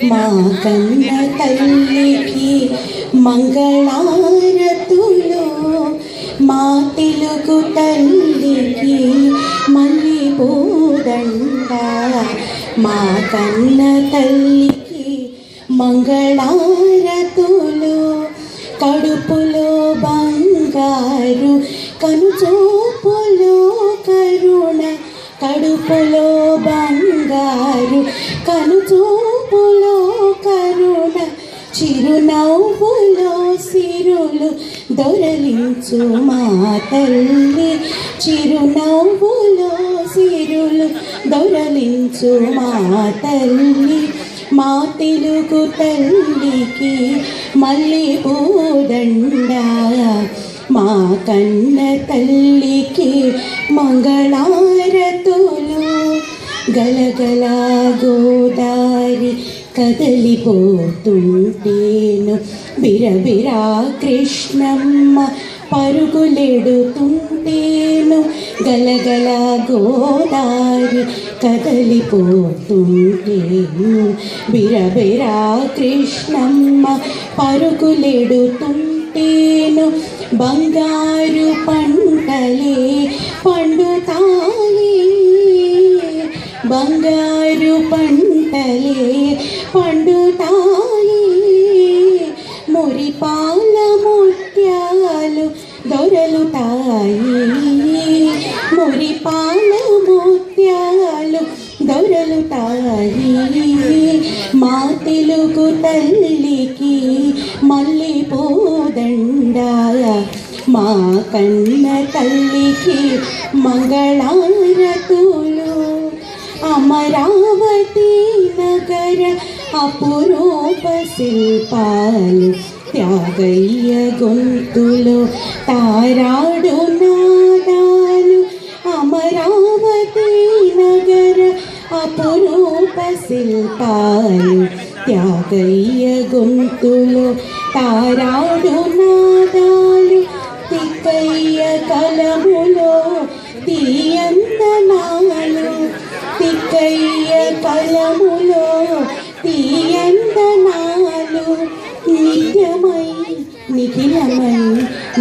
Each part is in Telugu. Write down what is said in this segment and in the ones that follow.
మా కన్న తల్లికి మంగళారతులు, మా తెలుగు తల్లికి మల్లెపూదండ. మా కన్న తల్లికి మంగళారతులు, కడుపులో బంగారు కనుచూపులో కరుణ. కడుపులో బంగారు కనుచూపులో కరుణ, చిరునవ్వులో సిరులు దొరలించు మా తల్లి. చిరునవ్వులో సిరులు దొరలించు మా తల్లి. మా తెలుగు తల్లికి మల్లెపూదండ. మా కన్న తల్లికి మంగళారతులు. గలగల గోదారి కదలిపోతుంటేను, బిరబిరా కృష్ణమ్మ పరుగులెడుతుంటేను. గలగల గోదారి కదలిపోతుంటేను, బిరబిరా కృష్ణమ్మ పరుగులెడుతుంటేను. బంగారు పంటలే పండుతాయి, బంగారు పంటలే పండుతాయి. మురిపాల ముత్యాలు దొరలుతాయి, మురిపాల ముత్యాలు దొరలుతాయి. మా తెలుగు తల్లికి మల్లెపూదండ. మా కన్న తల్లికి మంగళారతులు. అమరావతి నగర అపురూప శిల్పాలు, త్యాగయ్య గొంతులో తారాడు నాదాలు. అమరావతి నగర అపురూప శిల్పాలు, త్యాగయ్య గొంతులో తారాడు నాదాలు. తిక్కయ్య కలములో తీయందనాలు, తిక్కయ్య కలములో తీయందనాలు. నిత్యమై నిఖిలమై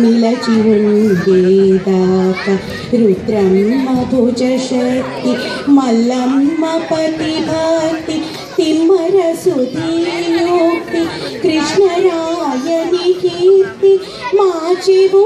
నిలచి ఉండేదాకా రుద్రమ్మ భుజ శక్తి, మల్లమ్మ పతిభక్తి, తిమ్మర సుధీయోక్తి, కృష్ణరాయని కీర్తి మా చెవు